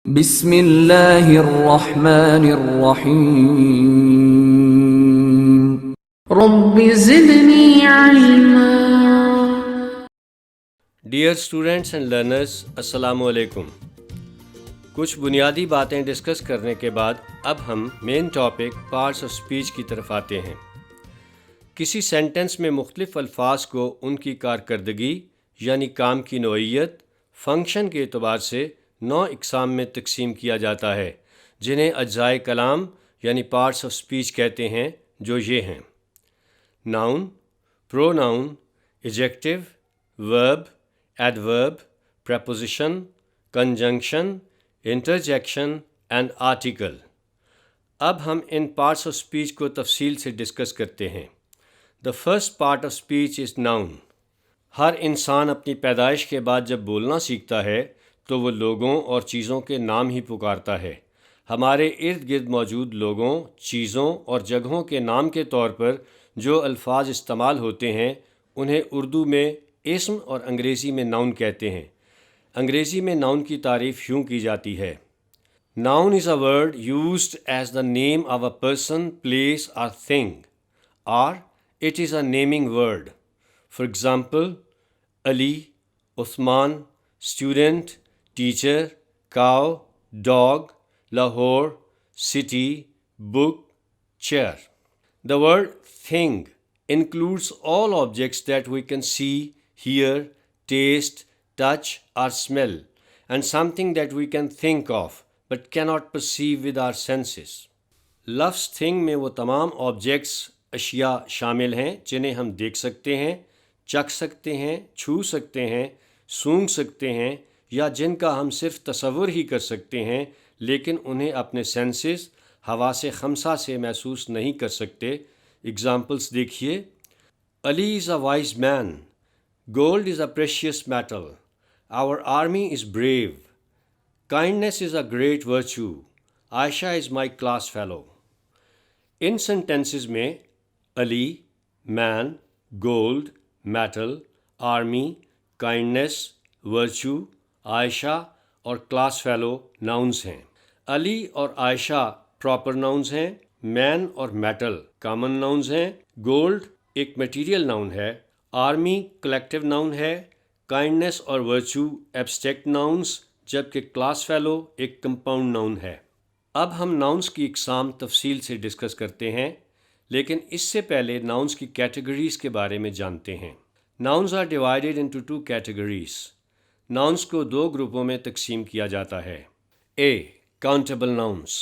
بسم اللہ الرحمن الرحیم رب زدنی علما۔ ڈیئر اسٹوڈینٹس اینڈ لرنرز، السلام علیکم۔ کچھ بنیادی باتیں ڈسکس کرنے کے بعد اب ہم main topic parts of speech کی طرف آتے ہیں۔ کسی سینٹنس میں مختلف الفاظ کو ان کی کارکردگی یعنی کام کی نوعیت، فنکشن کے اعتبار سے 9 اقسام میں تقسیم کیا جاتا ہے، جنہیں اجزائے کلام یعنی پارٹس آف اسپیچ کہتے ہیں، جو یہ ہیں: noun, pronoun, adjective, verb, adverb, preposition, conjunction, interjection and article. اب ہم ان پارٹس آف اسپیچ کو تفصیل سے ڈسکس کرتے ہیں۔ The first part of speech is noun. ہر انسان اپنی پیدائش کے بعد جب بولنا سیکھتا ہے تو وہ لوگوں اور چیزوں کے نام ہی پکارتا ہے۔ ہمارے ارد گرد موجود لوگوں، چیزوں اور جگہوں کے نام کے طور پر جو الفاظ استعمال ہوتے ہیں انہیں اردو میں اسم اور انگریزی میں ناؤن کہتے ہیں۔ انگریزی میں ناؤن کی تعریف یوں کی جاتی ہے: noun is a word used as the name of a person, place اور تھنگ، اور it is a naming word. For example, Ali, Usman, student, teacher, cow, dog, Lahore, city, book, chair. The word thing includes all objects that we can see, hear, taste, touch or smell, and something that we can think of but cannot perceive with our senses. لفظ thing میں وہ تمام objects, اشیاء شامل ہیں جنہیں ہم دیکھ سکتے ہیں، چکھ سکتے ہیں، چھو سکتے ہیں، سونگھ سکتے ہیں، یا جن کا ہم صرف تصور ہی کر سکتے ہیں لیکن انہیں اپنے سینسز، حواس خمسہ سے محسوس نہیں کر سکتے۔ اگزامپلس دیکھیے: Ali is a wise man, gold is a precious metal, our army is brave, kindness is a great virtue, Ayesha is my class fellow. ان سینٹینسز میں Ali, man, gold, metal, army, kindness, virtue, Ayesha اور کلاس فیلو ناؤنز ہیں۔ علی اور عائشہ proper nouns ہیں، مین اور metal common nouns ہیں، gold ایک material noun ہے، آرمی کلیکٹیو ناؤن ہے، کائنڈنیس اور ورچو ایبسٹریکٹ ناؤنز، جبکہ کلاس فیلو ایک کمپاؤنڈ ناؤن ہے۔ اب ہم ناؤنز کی اقسام تفصیل سے ڈسکس کرتے ہیں، لیکن اس سے پہلے ناؤنز کی کیٹیگریز کے بارے میں جانتے ہیں۔ Nouns are divided into 2 categories. Nouns کو 2 گروپوں میں تقسیم کیا جاتا ہے۔ A, countable nouns,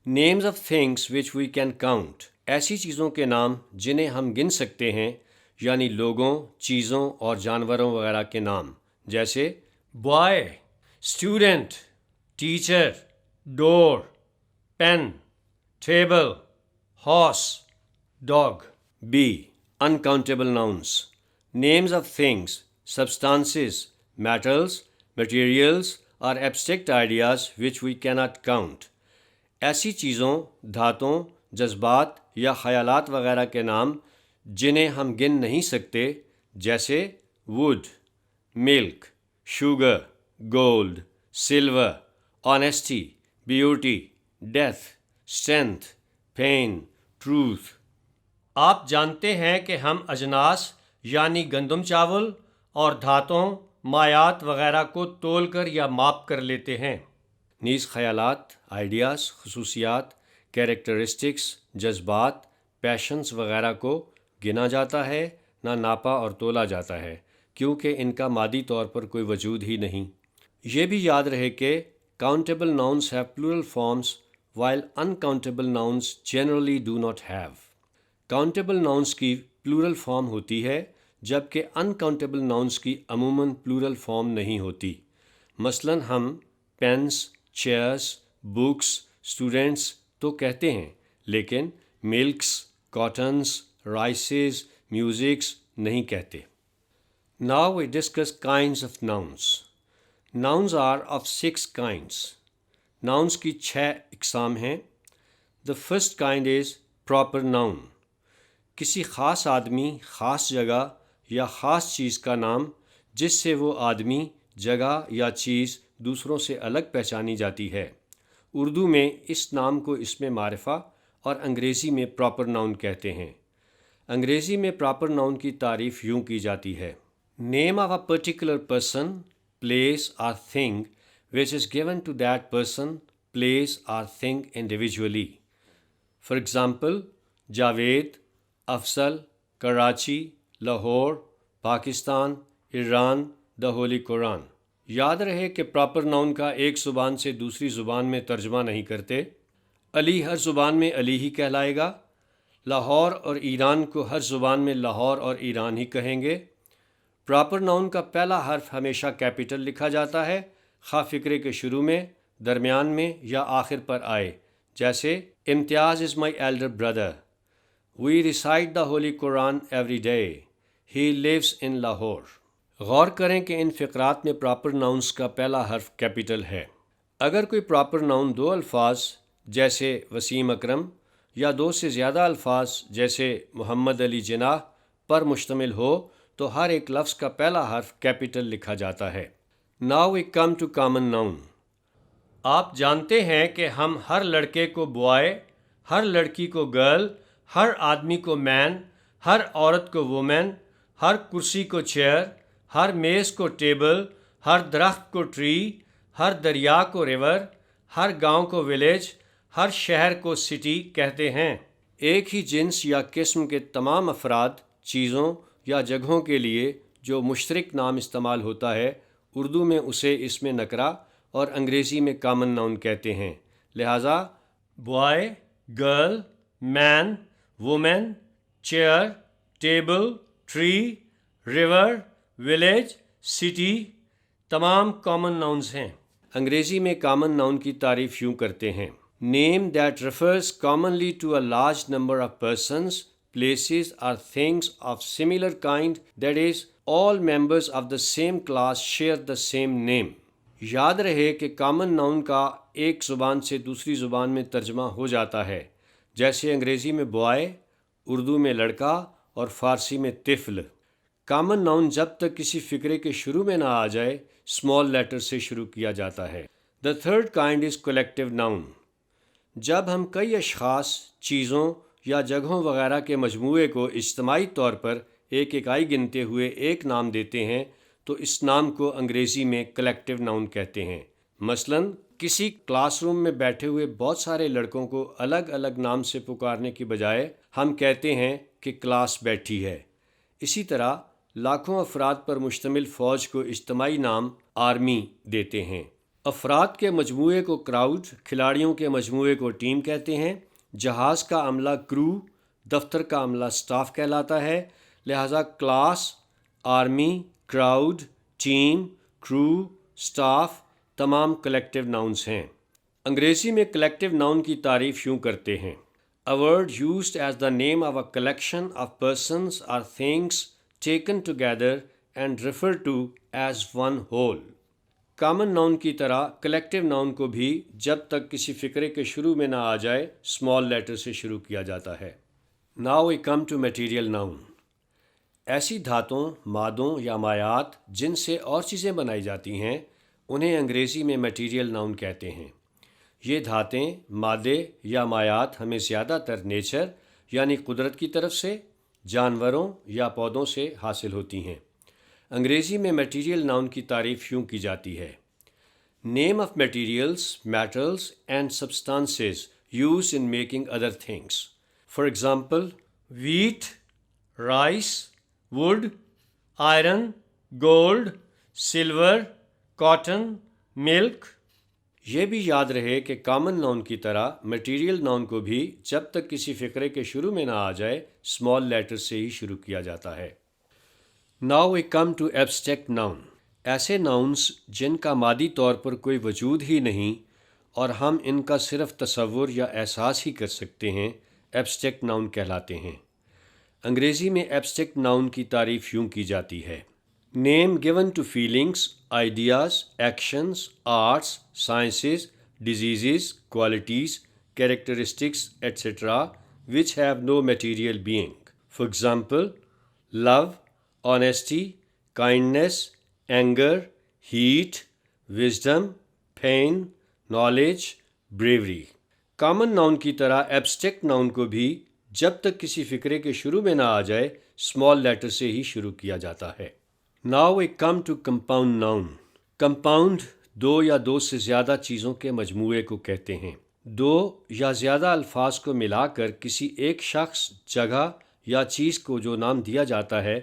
names of things which we can count, ایسی چیزوں کے نام جنہیں ہم گن سکتے ہیں، یعنی لوگوں، چیزوں اور جانوروں وغیرہ کے نام، جیسے boy, student, teacher, door, pen, table, horse, dog. B, uncountable nouns, names of things, substances, metals, materials اور abstract ideas which we can't count, ایسی چیزوں، دھاتوں، جذبات یا خیالات وغیرہ کے نام جنہیں ہم گن نہیں سکتے، جیسے wood, milk, sugar, gold, silver, honesty, beauty, death, strength, pain, truth. آپ جانتے ہیں کہ ہم اجناس یعنی گندم چاول اور دھاتوں، مایات وغیرہ کو تول کر یا ماپ کر لیتے ہیں۔ نیز خیالات، آئیڈیاز، خصوصیات، کیریکٹرسٹکس، جذبات، پیشنز وغیرہ کو گنا جاتا ہے، نہ ناپا اور تولا جاتا ہے، کیونکہ ان کا مادی طور پر کوئی وجود ہی نہیں۔ یہ بھی یاد رہے کہ countable nouns have plural forms while uncountable nouns generally do not have۔ countable nouns کی پلورل فارم ہوتی ہے جبکہ uncountable nouns کی عموماً پلورل فارم نہیں ہوتی۔ مثلاً ہم پینس، چیئرس، بکس، اسٹوڈنٹس تو کہتے ہیں، لیکن ملکس، کاٹنز، رائسز، میوزکس نہیں کہتے۔ Now we discuss kinds of nouns۔ Nouns are of 6 kinds۔ Nouns کی 6 اقسام ہیں۔ The first kind is proper noun۔ کسی خاص آدمی، خاص جگہ یا خاص چیز کا نام جس سے وہ آدمی، جگہ یا چیز دوسروں سے الگ پہچانی جاتی ہے۔ اردو میں اس نام کو اسم معرفہ اور انگریزی میں پراپر ناؤن کہتے ہیں۔ انگریزی میں پراپر ناؤن کی تعریف یوں کی جاتی ہے: نیم of a particular person, place اور thing which is given to that person, place or thing individually. For example, Javed, Afzal, Karachi, Lahore, Pakistan, Iran, the holy Quran. یاد رہے کہ پراپر ناؤن کا ایک زبان سے دوسری زبان میں ترجمہ نہیں کرتے۔ علی ہر زبان میں علی ہی کہلائے گا، لاہور اور ایران کو ہر زبان میں لاہور اور ایران ہی کہیں گے۔ پراپر ناؤن کا پہلا حرف ہمیشہ کیپٹل لکھا جاتا ہے، خواہ فقرے کے شروع میں، درمیان میں یا آخر پر آئے، جیسے Imtiaz is my elder brother, we recite the holy Quran every day, he lives in Lahore. غور کریں کہ ان فقرات میں پراپر ناؤنس کا پہلا حرف کیپٹل ہے۔ اگر کوئی پراپر ناؤن دو الفاظ جیسے وسیم اکرم یا دو سے زیادہ الفاظ جیسے محمد علی جناح پر مشتمل ہو تو ہر ایک لفظ کا پہلا حرف کیپٹل لکھا جاتا ہے۔ Now we come to common noun. آپ جانتے ہیں کہ ہم ہر لڑکے کو بوائے، ہر لڑکی کو گرل، ہر آدمی کو مین، ہر عورت کو وومن، ہر کرسی کو چیئر، ہر میز کو ٹیبل، ہر درخت کو ٹری، ہر دریا کو ریور، ہر گاؤں کو ولیج، ہر شہر کو سٹی کہتے ہیں۔ ایک ہی جنس یا قسم کے تمام افراد، چیزوں یا جگہوں کے لیے جو مشترک نام استعمال ہوتا ہے، اردو میں اسے اسم نکرہ اور انگریزی میں کامن ناؤن کہتے ہیں۔ لہٰذا boy, girl, man, woman, chair, table, tree, river, village, city تمام کامن ناؤنز ہیں۔ انگریزی میں کامن ناؤن کی تعریف یوں کرتے ہیں: name that refers commonly to a large number of persons, places or things of similar kind, that is, all members of the same class share the same name. یاد رہے کہ کامن ناؤن کا ایک زبان سے دوسری زبان میں ترجمہ ہو جاتا ہے، جیسے انگریزی میں بوائے، اردو میں لڑکا اور فارسی میں طفل۔ کامن ناؤن جب تک کسی فقرے کے شروع میں نہ آ جائے اسمال لیٹر سے شروع کیا جاتا ہے۔ The third kind is collective noun. جب ہم کئی اشخاص، چیزوں یا جگہوں وغیرہ کے مجموعے کو اجتماعی طور پر ایک اکائی گنتے ہوئے ایک نام دیتے ہیں تو اس نام کو انگریزی میں کلیکٹیو ناؤن کہتے ہیں۔ مثلاً کسی کلاس روم میں بیٹھے ہوئے بہت سارے لڑکوں کو الگ الگ نام سے پکارنے کی بجائے ہم کہتے ہیں کہ کلاس بیٹھی ہے۔ اسی طرح لاکھوں افراد پر مشتمل فوج کو اجتماعی نام آرمی دیتے ہیں۔ افراد کے مجموعے کو کراؤڈ، کھلاڑیوں کے مجموعے کو ٹیم کہتے ہیں۔ جہاز کا عملہ کرو، دفتر کا عملہ سٹاف کہلاتا ہے۔ لہٰذا کلاس، آرمی، کراؤڈ، ٹیم، کرو، سٹاف تمام کلیکٹیو ناؤنس ہیں۔ انگریزی میں کلیکٹیو ناؤن کی تعریف یوں کرتے ہیں: A word used as the name of a collection of persons or things taken together and referred to as one whole. Common noun کی طرح کلیکٹیو ناؤن کو بھی جب تک کسی فقرے کے شروع میں نہ آ جائے اسمال لیٹر سے شروع کیا جاتا ہے۔ Now we come to material noun. ایسی دھاتوں، مادوں یا مایات جن سے اور چیزیں بنائی جاتی ہیں انہیں انگریزی میں میٹیریل ناؤن کہتے ہیں۔ یہ دھاتیں، مادے یا مایات ہمیں زیادہ تر نیچر یعنی قدرت کی طرف سے، جانوروں یا پودوں سے حاصل ہوتی ہیں۔ انگریزی میں میٹیریل ناؤن کی تعریف یوں کی جاتی ہے: name of materials, metals and substances used in making other things. For example wheat, rice, wood, iron, gold, silver, cotton, milk۔ یہ بھی یاد رہے کہ کامن ناؤن کی طرح میٹیریل ناؤن کو بھی جب تک کسی فقرے کے شروع میں نہ آ جائے اسمال لیٹر سے ہی شروع کیا جاتا ہے۔ Now we come to abstract noun. ایسے ناؤنس جن کا مادی طور پر کوئی وجود ہی نہیں اور ہم ان کا صرف تصور یا احساس ہی کر سکتے ہیں، ایبسٹریکٹ ناؤن کہلاتے ہیں۔ انگریزی میں ایبسٹریکٹ ناؤن کی تعریف یوں کی جاتی ہے: نیم given to feelings, ideas, actions, arts, sciences, diseases, qualities, characteristics, etc. which have no material being. For example, love, honesty, kindness, anger, heat, wisdom, pain, knowledge, bravery. Common noun کی طرح abstract noun کو بھی جب تک کسی فقرے کے شروع میں نہ آ جائے اسمال لیٹر سے ہی شروع کیا جاتا ہے. Now we come to compound noun. Compound دو یا دو سے زیادہ چیزوں کے مجموعے کو کہتے ہیں. دو یا زیادہ الفاظ کو ملا کر کسی ایک شخص، جگہ یا چیز کو جو نام دیا جاتا ہے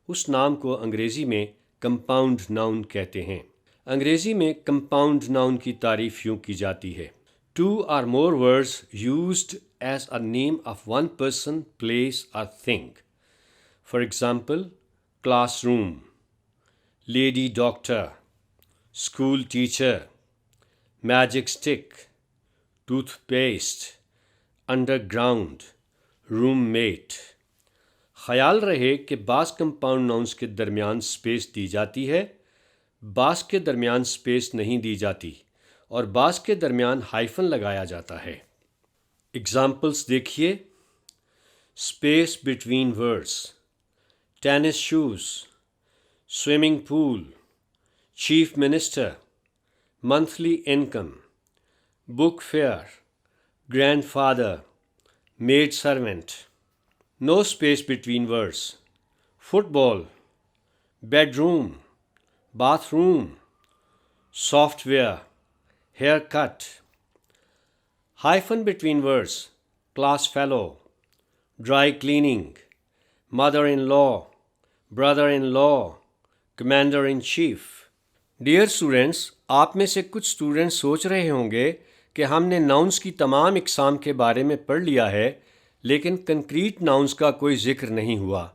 اس نام کو انگریزی میں کمپاؤنڈ ناؤن کہتے ہیں. انگریزی میں کمپاؤنڈ ناؤن کی تعریف یوں کی جاتی ہے: Two or more words used as a name of one person, place or thing. For example, classroom, lady doctor, school teacher, magic stick, toothpaste, underground, roommate. خیال رہے کہ بعض کمپاؤنڈ ناؤنس کے درمیان سپیس دی جاتی ہے، بعض کے درمیان سپیس نہیں دی جاتی اور بعض کے درمیان ہائفن لگایا جاتا ہے. اگزامپلس دیکھیے: space between words, tennis shoes, swimming pool, chief minister, monthly income, book fair, grand father, maid servant. No space between words, football, bedroom, bathroom, software, hair cut. Hyphen between words: class fellow, dry cleaning, mother-in-law, brother-in-law, commander-in-chief. Dear students, آپ میں سے کچھ students سوچ رہے ہوں گے کہ ہم نے ناؤنس کی تمام اقسام کے بارے میں پڑھ لیا ہے لیکن کنکریٹ ناؤنس کا کوئی ذکر نہیں ہوا.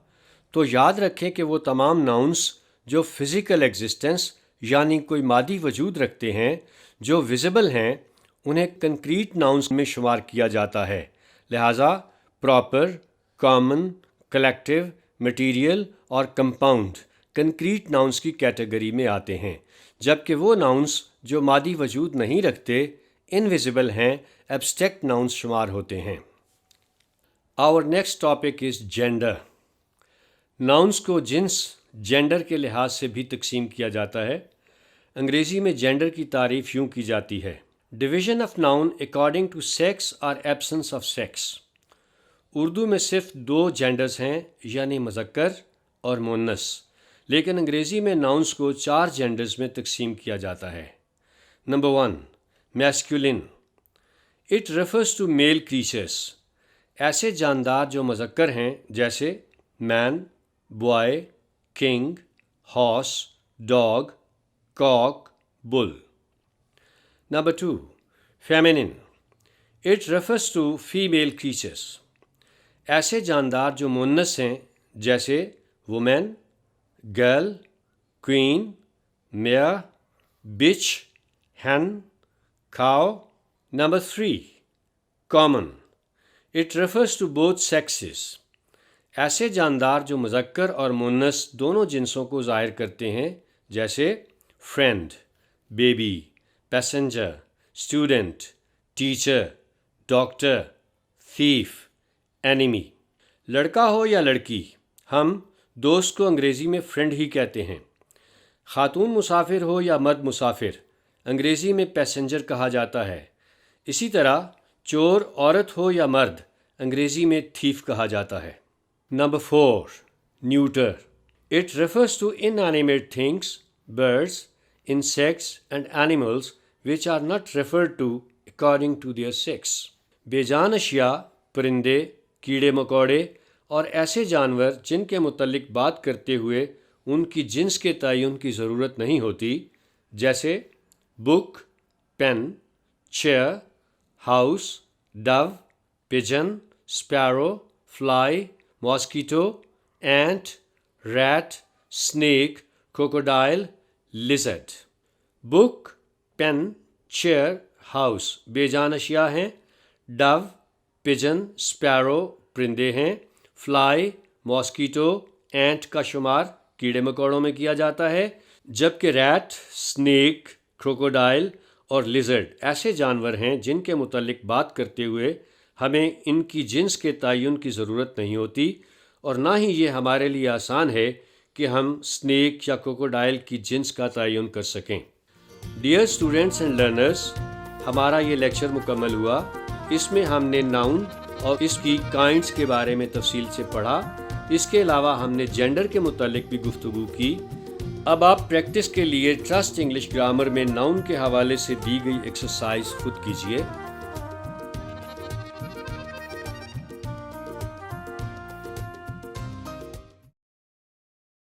تو یاد رکھیں کہ وہ تمام ناؤنس جو فزیکل ایگزسٹنس یعنی کوئی مادی وجود رکھتے ہیں، جو ویزیبل ہیں، انہیں کنکریٹ ناؤنس میں شمار کیا جاتا ہے. لہٰذا پراپر، کامن، کلیکٹیو، مٹیریل اور کمپاؤنڈ کنکریٹ ناؤنس کی کیٹیگری میں آتے ہیں، جبکہ وہ ناؤنس جو مادی وجود نہیں رکھتے، انویزیبل ہیں، ایبسٹریکٹ ناؤنس شمار ہوتے ہیں. Our next topic is gender. Nouns کو جنس، جینڈر کے لحاظ سے بھی تقسیم کیا جاتا ہے. انگریزی میں جینڈر کی تعریف یوں کی جاتی ہے: division of noun according to sex اور ایبسنس آف سیکس. اردو میں صرف دو جینڈرز ہیں، یعنی مذکر اور مؤنث، لیکن انگریزی میں ناؤنس کو 4 جینڈرز میں تقسیم کیا جاتا ہے. Number 1، masculine. It refers to male creatures. ایسے جاندار جو مذکر ہیں جیسے man, boy, king, horse, dog, cock, bull. Number 2, feminine. It refers to female creatures. ایسے جاندار جو مؤنث ہیں جیسے woman, girl, queen, mare, bitch, hen, cow. Number 3, common. It refers to both sexes. ایسے جاندار جو مذکر اور مؤنث دونوں جنسوں کو ظاہر کرتے ہیں جیسے friend, baby, passenger, student, teacher, doctor, تھیف، enemy. لڑکا ہو یا لڑکی، ہم دوست کو انگریزی میں فرینڈ ہی کہتے ہیں. خاتون مسافر ہو یا مرد مسافر، انگریزی میں پیسنجر کہا جاتا ہے. اسی طرح چور عورت ہو یا مرد، انگریزی میں تھیف کہا جاتا ہے. Number 4، neuter. It refers to inanimate things, birds, insects and animals which are not referred to according to their sex. بے جان اشیاء، پرندے، کیڑے مکوڑے اور ایسے جانور جن کے متعلق بات کرتے ہوئے ان کی جنس کے تعین کی ضرورت نہیں ہوتی، جیسے book, pen, chair, house, dove, pigeon, sparrow, fly, mosquito, ant, rat, snake, crocodile, lizard. Book, pen, chair, house بے جان اشیاء ہیں، ڈو، پجن، اسپیرو پرندے ہیں، فلائی، ماسکیٹو، اینٹ کا شمار کیڑے مکوڑوں میں کیا جاتا ہے، جبکہ ریٹ، اسنیک، کروکوڈائل اور لیزرڈ ایسے جانور ہیں جن کے متعلق بات کرتے ہوئے ہمیں ان کی جنس کے تعین کی ضرورت نہیں ہوتی، اور نہ ہی یہ ہمارے لیے آسان ہے کہ ہم اسنیک یا کروکوڈائل کی جنس کا تعین کر سکیں. ڈیئر اسٹوڈنٹس اینڈ لرنرز، ہمارا یہ لیکچر مکمل ہوا۔ اس میں ہم نے ناؤن اور اس کی کائنڈز کے بارے میں تفصیل سے پڑھا۔ اس کے علاوہ ہم نے جینڈر کے متعلق بھی گفتگو کی۔ اب آپ پریکٹس کے لیے ٹرسٹ انگلش گرامر میں ناؤن کے حوالے سے دی گئی ایکسرسائز خود کیجیے۔